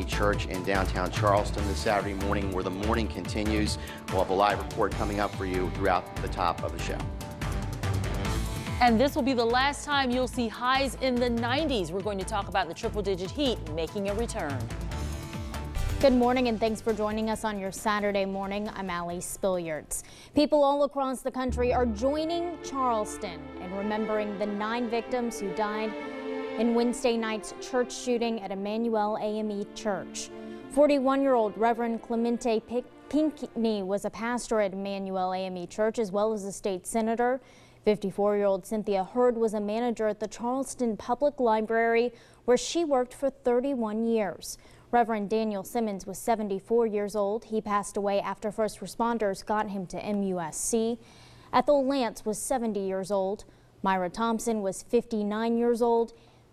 Church in downtown Charleston this Saturday morning, where the morning continues. We'll have a live report coming up for you throughout the top of the show. And this will be the last time you'll see highs in the 90s. We're going to talk about the triple-digit heat making a return. Good morning and thanks for joining us on your Saturday morning. I'm Allie Spilliards. People all across the country are joining Charleston and remembering the 9 victims who died in Wednesday night's church shooting at Emanuel AME Church. 41-year-old Reverend Clemente Pinckney was a pastor at Emanuel AME Church as well as a state senator. 54-year-old Cynthia Hurd was a manager at the Charleston Public Library, where she worked for 31 years. Reverend Daniel Simmons was 74 years old. He passed away after first responders got him to MUSC. Ethel Lance was 70 years old. Myra Thompson was 59 years old.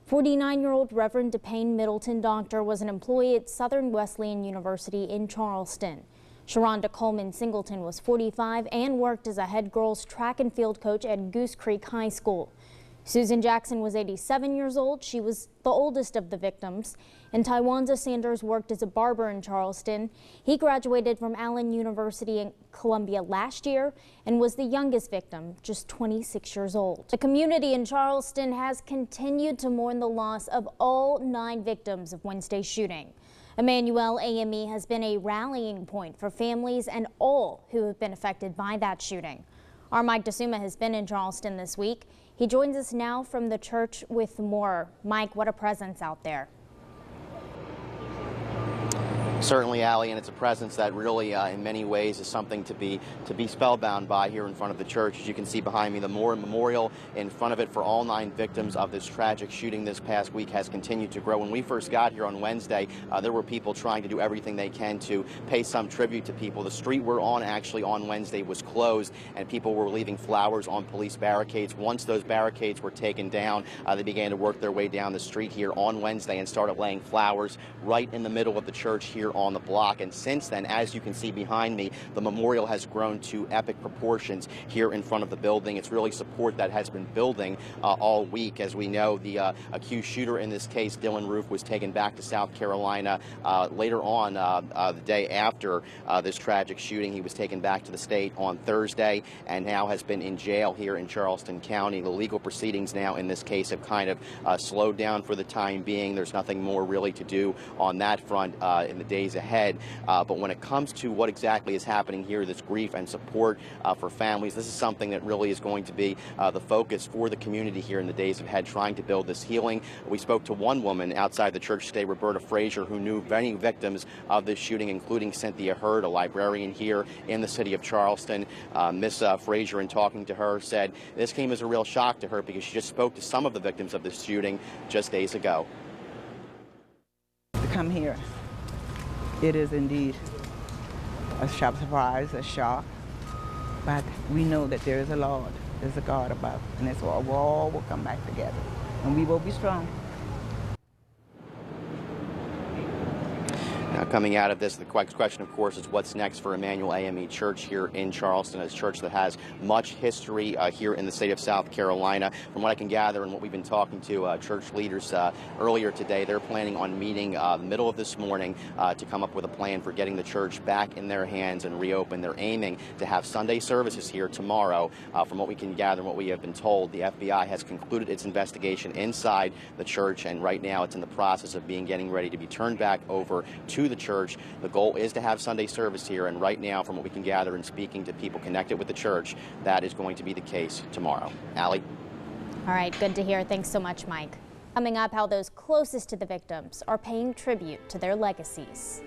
49-year-old Reverend DePayne Middleton Doctor was an employee at Southern Wesleyan University in Charleston. Sharonda Coleman Singleton was 45 and worked as a head girls track and field coach at Goose Creek High School. Susan Jackson was 87 years old. She was the oldest of the victims. And Tywanza Sanders worked as a barber in Charleston. He graduated from Allen University in Columbia last year and was the youngest victim, just 26 years old. The community in Charleston has continued to mourn the loss of all 9 victims of Wednesday's shooting. Emanuel AME has been a rallying point for families and all who have been affected by that shooting. Our Mike DeSuma has been in Charleston this week. He joins us now from the church with more. Mike, what a presence out there. Certainly, Allie, and it's a presence that really, in many ways, is something to be spellbound by here in front of the church. As you can see behind me, the memorial in front of it for all 9 victims of this tragic shooting this past week has continued to grow. When we first got here on Wednesday, there were people trying to do everything they can to pay some tribute to people. The street we're on actually on Wednesday was closed, and people were leaving flowers on police barricades. Once those barricades were taken down, they began to work their way down the street here on Wednesday and started laying flowers right in the middle of the church here on the block. And since then, as you can see behind me, the memorial has grown to epic proportions here in front of the building. It's really support that has been building all week. As we know, the accused shooter in this case, Dylan Roof, was taken back to South Carolina later on the day after this tragic shooting. He was taken back to the state on Thursday and now has been in jail here in Charleston County. The legal proceedings now in this case have kind of slowed down for the time being. There's nothing more really to do on that front in the days ahead. But when it comes to what exactly is happening here, this grief and support for families, this is something that really is going to be the focus for the community here in the days ahead, trying to build this healing. We spoke to one woman outside the church today, Roberta Frazier, who knew many victims of this shooting, including Cynthia Hurd, a librarian here in the city of Charleston. Miss Frazier, in talking to her, said this came as a real shock to her because she just spoke to some of the victims of this shooting just days ago. To come here, it is indeed a surprise, a shock, but we know that there is a Lord, there's a God above, and it's all, we all will come back together, and we will be strong. Now, coming out of this, the question, of course, is what's next for Emanuel AME Church here in Charleston, a church that has much history here in the state of South Carolina. From what I can gather and what we've been talking to church leaders earlier today, they're planning on meeting the middle of this morning to come up with a plan for getting the church back in their hands and reopen. They're aiming to have Sunday services here tomorrow. From what we can gather and what we have been told, the FBI has concluded its investigation inside the church, and right now it's in the process of getting ready to be turned back over to the church. The goal is to have Sunday service here, and right now, from what we can gather and speaking to people connected with the church, that is going to be the case tomorrow. Allie? All right, good to hear. Thanks so much, Mike. Coming up, how those closest to the victims are paying tribute to their legacies.